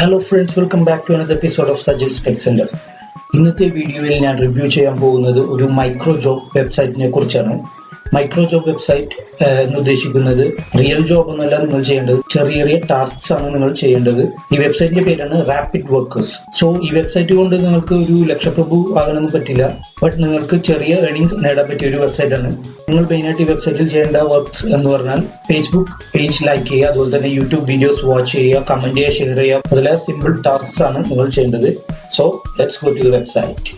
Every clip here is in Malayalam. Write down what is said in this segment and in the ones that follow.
Hello friends, welcome back to another episode of Sajil's Tech Center. ഇന്നത്തെ വീഡിയോയിൽ ഞാൻ റിവ്യൂ ചെയ്യാൻ പോകുന്നത് ഒരു മൈക്രോ ജോബ് വെബ്സൈറ്റിനെ കുറിച്ചാണ്. മൈക്രോ ജോബ് വെബ്സൈറ്റ് എന്ന് ഉദ്ദേശിക്കുന്നത് റിയൽ ജോബ് എന്നല്ല നിങ്ങൾ ചെയ്യേണ്ടത്, ചെറിയ ചെറിയ ടാസ്ക്സ് ആണ് നിങ്ങൾ ചെയ്യേണ്ടത്. ഈ വെബ്സൈറ്റിന്റെ പേരാണ് റാപ്പിഡ് വർക്കേഴ്സ്. സോ ഈ വെബ്സൈറ്റ് കൊണ്ട് നിങ്ങൾക്ക് ഒരു ലക്ഷപ്രഭു ആകാനൊന്നും പറ്റില്ല, ബട്ട് നിങ്ങൾക്ക് ചെറിയ ഏർണിംഗ്സ് നേടാൻ പറ്റിയ ഒരു വെബ്സൈറ്റ് ആണ്. നിങ്ങൾ മെയിനായിട്ട് ഈ വെബ്സൈറ്റിൽ ചെയ്യേണ്ട വർക്ക്സ് എന്ന് പറഞ്ഞാൽ ഫേസ്ബുക്ക് പേജ് ലൈക്ക് ചെയ്യുക, അതുപോലെ തന്നെ യൂട്യൂബ് വീഡിയോസ് വാച്ച് ചെയ്യുക, കമന്റ് ചെയ്യുക, ഷെയർ ചെയ്യുക, അതുപോലെ സിമ്പിൾ ടാസ്ക്സ് ആണ് നിങ്ങൾ ചെയ്യേണ്ടത്. So let's go to the website.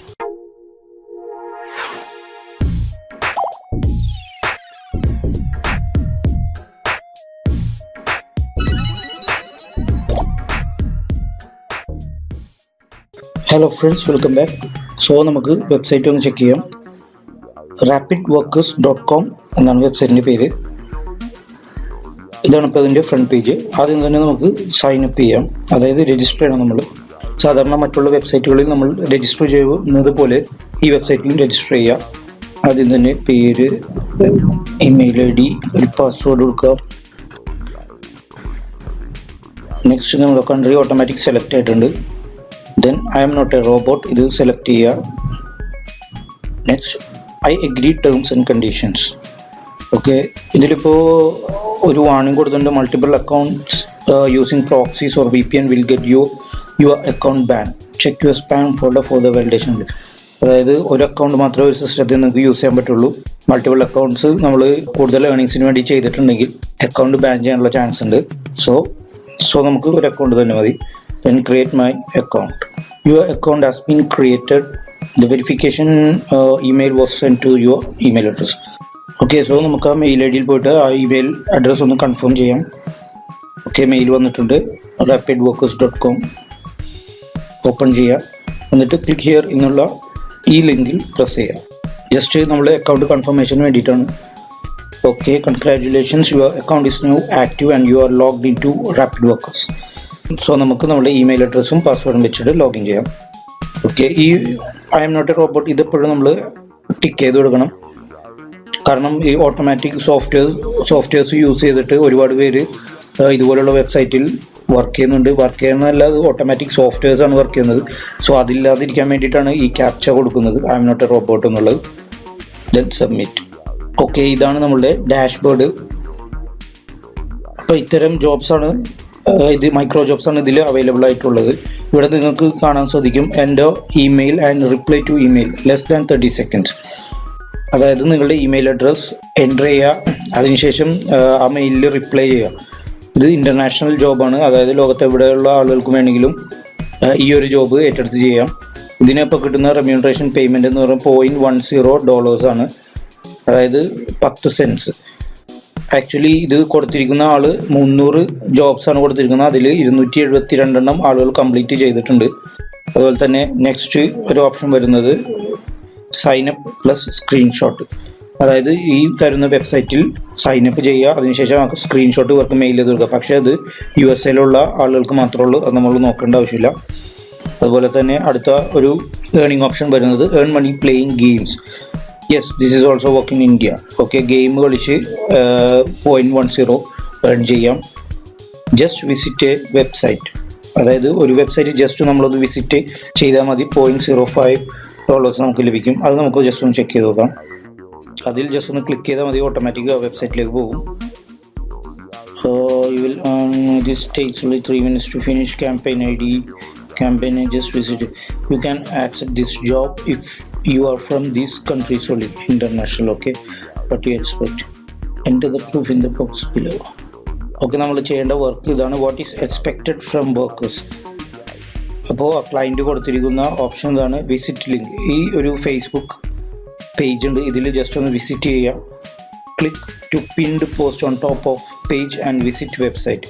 Hello friends, welcome back. So നമുക്ക് വെബ്സൈറ്റ് ഒന്ന് ചെക്ക് ചെയ്യാം. rapidworkers.com എന്നാണ് വെബ്സൈറ്റിൻ്റെ പേര്. ഇതാണ് ഇപ്പോൾ ഇതിൻ്റെ ഫ്രണ്ട് പേജ്. ആദ്യം തന്നെ നമുക്ക് സൈൻ അപ്പ് ചെയ്യാം, അതായത് രജിസ്റ്റർ ചെയ്യണം. നമ്മൾ സാധാരണ മറ്റുള്ള വെബ്സൈറ്റുകളിൽ നമ്മൾ രജിസ്റ്റർ ചെയ്യുന്നത് പോലെ ഈ വെബ്സൈറ്റിലും രജിസ്റ്റർ ചെയ്യുക. ആദ്യം തന്നെ പേര്, ഇമെയിൽ ഐ ഡി, ഒരു പാസ്വേഡ് കൊടുക്കുക. നെക്സ്റ്റ് നമ്മുടെ കൺട്രി ഓട്ടോമാറ്റിക് സെലക്ട് ആയിട്ടുണ്ട്. Then I am not a robot ഇത് സെലക്ട് ചെയ്യുക. Next I agree terms and conditions. Okay, ഇതിലിപ്പോൾ ഒരു വാർണിംഗ് കൊടുത്തിട്ടുണ്ട്. Multiple accounts using proxies or VPN will get your account ban. Check your spam folder for the validation. അതായത് ഒരു അക്കൗണ്ട് മാത്രമേ ഒരു സിസ്റ്റത്തിൽ നിങ്ങൾക്ക് യൂസ് ചെയ്യാൻ പറ്റുള്ളൂ. മൾട്ടിപ്പിൾ അക്കൗണ്ട്സ് നമ്മൾ കൂടുതൽ ഏർണിങ്സിന് വേണ്ടി ചെയ്തിട്ടുണ്ടെങ്കിൽ അക്കൗണ്ട് ബാൻ ചെയ്യാനുള്ള ചാൻസ് ഉണ്ട്. സോ നമുക്ക് ഒരു അക്കൗണ്ട് തന്നെ മതി. Then create my account. Your account has been created. The verification email was sent to your email address. Okay, so നമുക്ക് ആ മെയിൽ ഐ ഡിയിൽ പോയിട്ട് ആ ഇമെയിൽ അഡ്രസ്സ് ഒന്ന് കൺഫേം ചെയ്യാം. ഓക്കെ, മെയിൽ വന്നിട്ടുണ്ട്. rapidworkers.com ഓപ്പൺ ചെയ്യുക. എന്നിട്ട് ക്ലിക്ക് ഹിയർ എന്നുള്ള ഈ ലിങ്കിൽ പ്രസ് ചെയ്യുക. ജസ്റ്റ് നമ്മൾ അക്കൗണ്ട് കൺഫർമേഷന് വേണ്ടിയിട്ടാണ്. Okay, congratulations, your account is now active and you are logged in to Rapid Workers. So നമുക്ക് നമ്മുടെ ഇമെയിൽ അഡ്രസ്സും പാസ്വേഡും വെച്ചിട്ട് ലോഗിൻ ചെയ്യാം. ഓക്കെ, ഈ I am not a robot ഇതെപ്പോഴും നമ്മൾ ടിക്ക് ചെയ്ത് കൊടുക്കണം. കാരണം ഈ ഓട്ടോമാറ്റിക് സോഫ്റ്റ്വെയർസ് യൂസ് ചെയ്തിട്ട് ഒരുപാട് പേര് ഇതുപോലുള്ള വെബ്സൈറ്റിൽ വർക്ക് ചെയ്യുന്നുണ്ട്. വർക്ക് ചെയ്യുന്നതല്ല, അത് ഓട്ടോമാറ്റിക് സോഫ്റ്റ്വെയർസാണ് വർക്ക് ചെയ്യുന്നത്. സോ അതില്ലാതിരിക്കാൻ വേണ്ടിയിട്ടാണ് ഈ ക്യാപ്ച കൊടുക്കുന്നത്, I am not a robot എന്നുള്ളത്. Then submit. ഓക്കെ, ഇതാണ് നമ്മളുടെ ഡാഷ്ബോർഡ്. അപ്പോൾ ഇത്തരം ജോബ്സാണ് ഇത് മൈക്രോ ജോബ്സ് ആണ് ഇതിൽ അവൈലബിൾ ആയിട്ടുള്ളത്. ഇവിടെ നിങ്ങൾക്ക് കാണാൻ സാധിക്കും എൻ്റെ email and reply to email less than 30 seconds. അതായത് നിങ്ങളുടെ ഇമെയിൽ അഡ്രസ് എൻ്റർ ചെയ്യുക, അതിനുശേഷം ആ മെയിലിൽ റിപ്ലൈ ചെയ്യുക. ഇത് ഇൻ്റർനാഷണൽ ജോബാണ്, അതായത് ലോകത്ത് എവിടെയുള്ള ആളുകൾക്ക് വേണമെങ്കിലും ഈ ഒരു ജോബ് ഏറ്റെടുത്ത് ചെയ്യാം. ഇതിനിപ്പോൾ കിട്ടുന്ന റെമ്യൂണറേഷൻ പേയ്മെൻറ്റ് എന്ന് പറയുമ്പോൾ $0.10 ആണ്, അതായത് 10 സെൻസ്. ആക്ച്വലി ഇത് കൊടുത്തിരിക്കുന്ന ആൾ 300 ജോബ്സ് ആണ് കൊടുത്തിരിക്കുന്നത്. അതിൽ 272 ആളുകൾ കംപ്ലീറ്റ് ചെയ്തിട്ടുണ്ട്. അതുപോലെ തന്നെ നെക്സ്റ്റ് ഒരു ഓപ്ഷൻ വരുന്നത് സൈൻ അപ്പ് പ്ലസ് സ്ക്രീൻഷോട്ട്. അതായത് ഈ തരുന്ന വെബ്സൈറ്റിൽ സൈൻ അപ്പ് ചെയ്യുക, അതിനുശേഷം നമുക്ക് സ്ക്രീൻഷോട്ട് ഇവർക്ക് മെയിൽ ചെയ്ത് കൊടുക്കുക. പക്ഷേ അത് USA ആളുകൾക്ക് മാത്രമേ ഉള്ളൂ, അത് നമ്മൾ നോക്കേണ്ട ആവശ്യമില്ല. അതുപോലെ തന്നെ അടുത്ത ഒരു ഏർണിംഗ് ഓപ്ഷൻ വരുന്നത് earn money playing games. Yes, this is also work in India. Okay, game കളിച്ച് $0.10 ഏൺ ചെയ്യാം. Just visit a website. അതായത് ഒരു വെബ്സൈറ്റ് ജസ്റ്റ് നമ്മളത് വിസിറ്റ് ചെയ്താൽ മതി, $0.05 നമുക്ക് ലഭിക്കും. അത് നമുക്ക് ജസ്റ്റ് ഒന്ന് ചെക്ക് ചെയ്ത് നോക്കാം. അതിൽ ജസ്റ്റ് ഒന്ന് ക്ലിക്ക് ചെയ്താൽ മതി, ഓട്ടോമാറ്റിക് ആ വെബ്സൈറ്റിലേക്ക് പോകും. So you will this takes only 3 minutes to finish. campaign ID, campaign I just visited. You can accept this job if you are from these countries only, international. Okay, what you expect, enter the proof in the box below. Okay, നമ്മൾ ചെയ്യേണ്ട വർക്ക് ഇതാണ്. What is expected from workers. അപ്പോൾ ക്ലയൻറ്റ് കൊടുത്തിരിക്കുന്ന ഓപ്ഷൻ ഇതാണ്, വിസിറ്റ് ലിങ്ക്. ഈ ഒരു ഫേസ്ബുക്ക് പേജ് ഉണ്ട്, ഇതിൽ ജസ്റ്റ് ഒന്ന് വിസിറ്റ് ചെയ്യുക. Click to pinned post on top of page and visit website.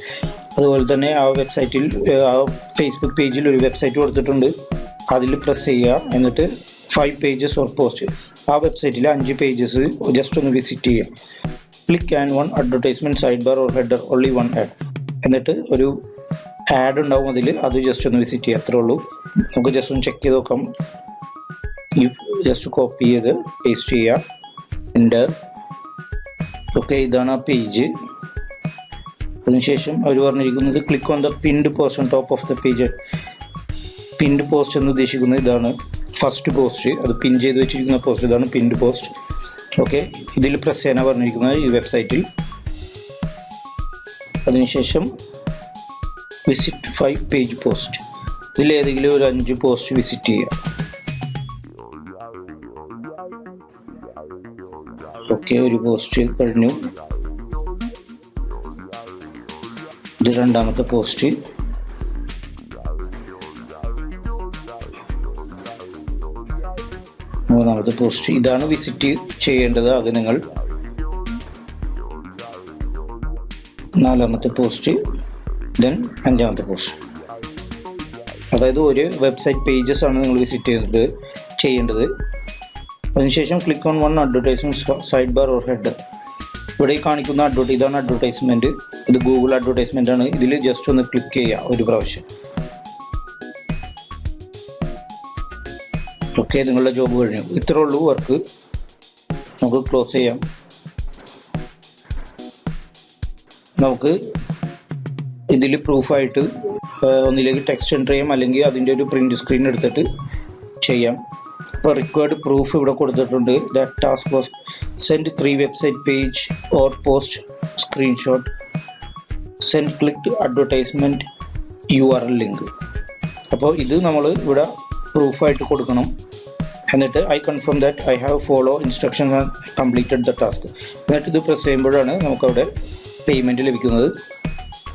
അതുപോലെ തന്നെ ആ വെബ്സൈറ്റിൽ ആ ഫേസ്ബുക്ക് പേജിൽ ഒരു വെബ്സൈറ്റ് കൊടുത്തിട്ടുണ്ട്, അതിൽ പ്രസ് ചെയ്യുക. എന്നിട്ട് 5 പേജസ് ഓർ പോസ്റ്റ്. ആ വെബ്സൈറ്റിൽ 5 പേജസ് ജസ്റ്റ് ഒന്ന് വിസിറ്റ് ചെയ്യുക. Click and 1 advertisement side bar or header, only 1 add. എന്നിട്ട് ഒരു ആഡ് ഉണ്ടാവും അതിൽ, അത് ജസ്റ്റ് ഒന്ന് വിസിറ്റ് ചെയ്യുക, അത്രേ ഉള്ളൂ. നമുക്ക് ജസ്റ്റ് ഒന്ന് ചെക്ക് ചെയ്ത് നോക്കാം. ജസ്റ്റ് കോപ്പി ചെയ്ത് പേസ്റ്റ് ചെയ്യുക, എൻ്റർ. ഓക്കെ, ഇതാണ് ആ പേജ്. അതിനുശേഷം അവർ പറഞ്ഞിരിക്കുന്നത് click on the pinned post on top of the page. Pinned post എന്ന് ഉദ്ദേശിക്കുന്നത് ഇതാണ്, ഫസ്റ്റ് പോസ്റ്റ്, അത് പിൻ ചെയ്ത് വെച്ചിരിക്കുന്ന പോസ്റ്റ്, ഇതാണ് പിൻഡ് പോസ്റ്റ്. ഓക്കെ, ഇതിൽ പ്രസ് ചെയ്യാനാണ് പറഞ്ഞിരിക്കുന്നത് ഈ വെബ്സൈറ്റിൽ. അതിനുശേഷം വിസിറ്റ് 5 പേജ് പോസ്റ്റ്, ഇതിലേതെങ്കിലും ഒരു 5 പോസ്റ്റ് വിസിറ്റ് ചെയ്യുക. ഓക്കെ, ഒരു പോസ്റ്റ് കഴിഞ്ഞു. ഇത് രണ്ടാമത്തെ പോസ്റ്റ്. മൂന്നാമത്തെ പോസ്റ്റ്. ഇതാണ് വിസിറ്റ് ചെയ്യേണ്ടത് ആദ്യം നിങ്ങൾ. നാലാമത്തെ പോസ്റ്റ്, ദെൻ അഞ്ചാമത്തെ പോസ്റ്റ്. അതായത് ഒരു വെബ്സൈറ്റ് പേജസ് ആണ് നിങ്ങൾ വിസിറ്റ് ചെയ്യേണ്ടത്. അതിനുശേഷം click on one advertisement side bar or head. ഇവിടെ കാണിക്കുന്ന ഇതാണ് അഡ്വർടൈസ്മെന്റ്. ഇത് ഗൂഗിൾ അഡ്വർടൈസ്മെന്റ് ആണ്. ഇതിൽ ജസ്റ്റ് ഒന്ന് ക്ലിക്ക് ചെയ്യുക ഒരു പ്രാവശ്യം. ഓക്കെ, നിങ്ങളുടെ ജോബ് കഴിഞ്ഞു. ഇത്രേ ഉള്ളൂ വർക്ക്. നമുക്ക് ക്ലോസ് ചെയ്യാം. നമുക്ക് ഇതിൽ പ്രൂഫായിട്ട് ഒന്നിലേക്ക് ടെക്സ്റ്റ് എൻ്റർ ചെയ്യാം, അല്ലെങ്കിൽ അതിൻ്റെ ഒരു പ്രിന്റ് സ്ക്രീൻ എടുത്തിട്ട് ചെയ്യാം. ഇപ്പോൾ റിക്വയർഡ് പ്രൂഫ് ഇവിടെ കൊടുത്തിട്ടുണ്ട്. That task was send 3 website page or post screenshot, send click advertisement URL link. അപ്പോൾ ഇത് നമ്മൾ ഇവിടെ പ്രൂഫായിട്ട് കൊടുക്കണം. എന്നിട്ട് I confirm that I have follow instructions and completed the task. എന്നിട്ട് ഇത് പ്രസ് ചെയ്യുമ്പോഴാണ് നമുക്കവിടെ പേയ്മെൻറ്റ് ലഭിക്കുന്നത്.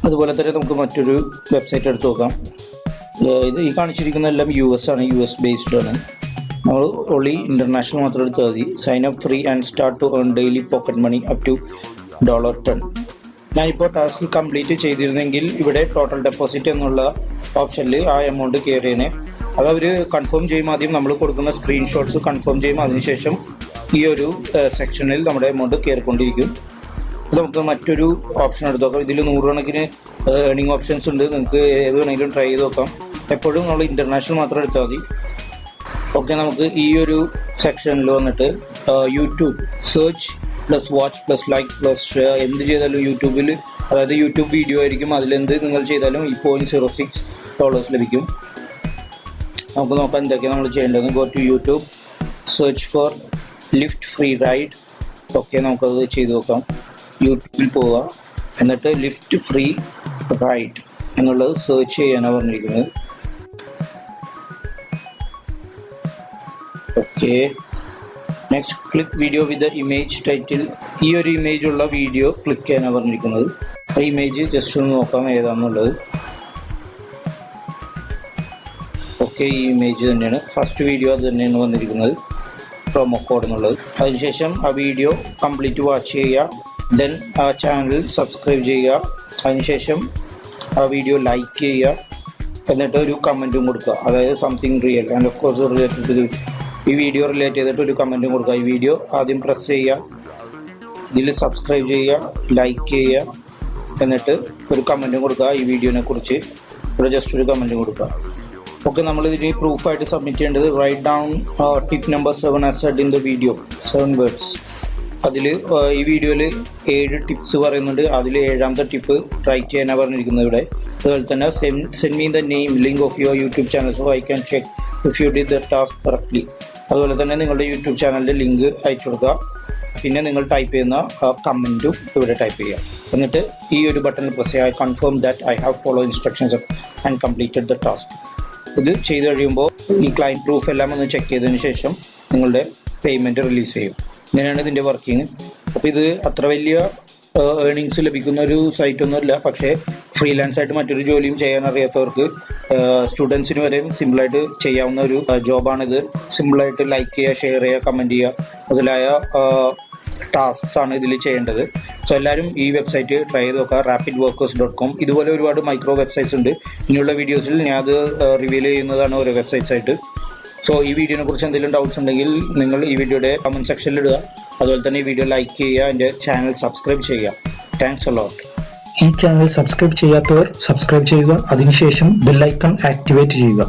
അതുപോലെ തന്നെ നമുക്ക് മറ്റൊരു വെബ്സൈറ്റ് എടുത്ത് നോക്കാം. ഇത് ഈ കാണിച്ചിരിക്കുന്ന എല്ലാം US ആണ്, US ബേസ്ഡ് ആണ്. നമ്മൾ ഓൺലി ഇൻ്റർനാഷണൽ മാത്രം എടുത്താൽ മതി. Sign up free and start to earn daily pocket money up to $10. ഞാനിപ്പോൾ ടാസ്ക് കംപ്ലീറ്റ് ചെയ്തിരുന്നെങ്കിൽ ഇവിടെ ടോട്ടൽ ഡെപ്പോസിറ്റ് എന്നുള്ള ഓപ്ഷനിൽ ആ എമൗണ്ട് കയറിയേനെ. അത് അവർ കൺഫേം ചെയ്യും. ആദ്യം നമ്മൾ കൊടുക്കുന്ന സ്ക്രീൻഷോട്ട്സ് കൺഫേം ചെയ്യും. അതിനുശേഷം ഈ ഒരു സെക്ഷനിൽ നമ്മുടെ എമൗണ്ട് കയറിക്കൊണ്ടിരിക്കും. നമുക്ക് മറ്റൊരു ഓപ്ഷൻ എടുത്ത് നോക്കാം. ഇതിൽ 100 കണക്കിന് ഏർണിംഗ് ഓപ്ഷൻസ് ഉണ്ട്. നിങ്ങൾക്ക് ഏത് വേണമെങ്കിലും ട്രൈ ചെയ്ത് നോക്കാം. എപ്പോഴും നമ്മൾ ഇൻ്റർനാഷണൽ മാത്രം എടുത്താൽ മതി. ഓക്കെ, നമുക്ക് ഈ ഒരു സെക്ഷനിൽ വന്നിട്ട് YouTube search plus watch plus like plus share എന്ത് ചെയ്താലും യൂട്യൂബിൽ, അതായത് യൂട്യൂബ് വീഡിയോ ആയിരിക്കും, അതിലെന്ത് നിങ്ങൾ ചെയ്താലും ഈ $0.06 ലഭിക്കും. നമുക്ക് നോക്കാം എന്തൊക്കെയാണ് നമ്മൾ ചെയ്യേണ്ടത്. Go to YouTube, search for lift free ride. Okay, നമുക്കത് ചെയ്ത് നോക്കാം. യൂട്യൂബിൽ പോവുക, എന്നിട്ട് ലിഫ്റ്റ് ഫ്രീ റൈഡ് എന്നുള്ളത് സെർച്ച് ചെയ്യാനാണ് പറഞ്ഞിരിക്കുന്നത്. Okay, next click video with image title. ഈ ഒരു ഇമേജ് ഉള്ള വീഡിയോ ക്ലിക്ക് ചെയ്യാനാണ് പറഞ്ഞിരിക്കുന്നത്. ആ ഇമേജ് ജസ്റ്റ് ഒന്ന് നോക്കാം ഏതാണെന്നുള്ളത്. ഓക്കെ, ഈ ഇമേജ് തന്നെയാണ്. ഫസ്റ്റ് വീഡിയോ അത് തന്നെയാണ് വന്നിരിക്കുന്നത്, പ്രൊമോ കോഡ് എന്നുള്ളത്. അതിനുശേഷം ആ വീഡിയോ കംപ്ലീറ്റ് വാച്ച് ചെയ്യുക. ദെൻ ആ ചാനൽ സബ്സ്ക്രൈബ് ചെയ്യുക. അതിനുശേഷം ആ വീഡിയോ ലൈക്ക് ചെയ്യുക. എന്നിട്ട് ഒരു കമൻറ്റും കൊടുക്കുക, അതായത് something real and of course related to ഈ വീഡിയോ റിലേറ്റ് ചെയ്തിട്ട് ഒരു കമൻറ്റും കൊടുക്കുക. ഈ വീഡിയോ ആദ്യം പ്രസ് ചെയ്യുക, ഇതിൽ സബ്സ്ക്രൈബ് ചെയ്യുക, ലൈക്ക് ചെയ്യുക, എന്നിട്ട് ഒരു കമൻറ്റും കൊടുക്കുക ഈ വീഡിയോനെ കുറിച്ച്. ഇവിടെ ജസ്റ്റ് ഒരു കമൻറ്റും കൊടുക്കുക. ഓക്കെ, നമ്മളിതിന് പ്രൂഫായിട്ട് സബ്മിറ്റ് ചെയ്യേണ്ടത് write down tip number 7 as said in the video, 7 words. അതിൽ ഈ വീഡിയോയിൽ 7 ടിപ്സ് പറയുന്നുണ്ട്. അതിൽ 7ാമത്തെ ടിപ്പ് റൈറ്റ് ചെയ്യാനാണ് പറഞ്ഞിരിക്കുന്നത് ഇവിടെ. അതുപോലെ തന്നെ send me the name link of your YouTube channel so I can check if you did the task correctly. അതുപോലെ തന്നെ നിങ്ങളുടെ യൂട്യൂബ് ചാനലിൻ്റെ ലിങ്ക് അയച്ചു കൊടുക്കുക. പിന്നെ നിങ്ങൾ ടൈപ്പ് ചെയ്യുന്ന കമൻറ്റും ഇവിടെ ടൈപ്പ് ചെയ്യുക. എന്നിട്ട് ഈ ഒരു ബട്ടൺ പ്രസ് ചെയ്യുക, I confirm that I have follow instructions and completed the task. ഇത് ചെയ്ത് കഴിയുമ്പോൾ ഈ ക്ലയൻറ്റ് പ്രൂഫ് എല്ലാം ഒന്ന് ചെക്ക് ചെയ്തതിന് ശേഷം നിങ്ങളുടെ പേയ്മെൻറ്റ് റിലീസ് ചെയ്യും. ഇങ്ങനെയാണ് ഇതിൻ്റെ വർക്കിംഗ്. അപ്പോൾ ഇത് അത്ര വലിയ ഏർണിങ്സ് ലഭിക്കുന്ന ഒരു സൈറ്റൊന്നുമല്ല. പക്ഷേ ഫ്രീലാൻസ് ആയിട്ട് മറ്റൊരു ജോലിയും ചെയ്യാൻ അറിയാത്തവർക്ക്, സ്റ്റുഡൻസിന് വരെയും സിമ്പിളായിട്ട് ചെയ്യാവുന്ന ഒരു ജോബാണിത്. സിമ്പിളായിട്ട് ലൈക്ക് ചെയ്യുക, ഷെയർ ചെയ്യുക, കമൻറ്റ് ചെയ്യുക മുതലായ ടാസ്ക്സ് ആണ് ഇതിൽ ചെയ്യേണ്ടത്. സോ എല്ലാവരും ഈ വെബ്സൈറ്റ് ട്രൈ ചെയ്ത് നോക്കുക, rapidworkers.com. ഇതുപോലെ ഒരുപാട് മൈക്രോ വെബ്സൈറ്റ്സ് ഉണ്ട്. ഇനിയുള്ള വീഡിയോസിൽ ഞാൻ അത് റിവീൽ ചെയ്യുന്നതാണ് ഓരോ വെബ്സൈറ്റ്സ് ആയിട്ട്. സോ ഈ വീഡിയോനെ കുറിച്ച് എന്തെങ്കിലും ഡൗട്ട്സ് ഉണ്ടെങ്കിൽ നിങ്ങൾ ഈ വീഡിയോയുടെ കമൻറ്റ് സെക്ഷനിൽ ഇടുക. അതുപോലെ തന്നെ ഈ വീഡിയോ ലൈക്ക് ചെയ്യുക, എൻ്റെ ചാനൽ സബ്സ്ക്രൈബ് ചെയ്യുക. Thanks a lot. ഈ ചാനൽ സബ്സ്ക്രൈബ് ചെയ്യാത്തവർ സബ്സ്ക്രൈബ് ചെയ്യുക. അതിനുശേഷം ബെൽ ഐക്കൺ ആക്ടിവേറ്റ് ചെയ്യുക.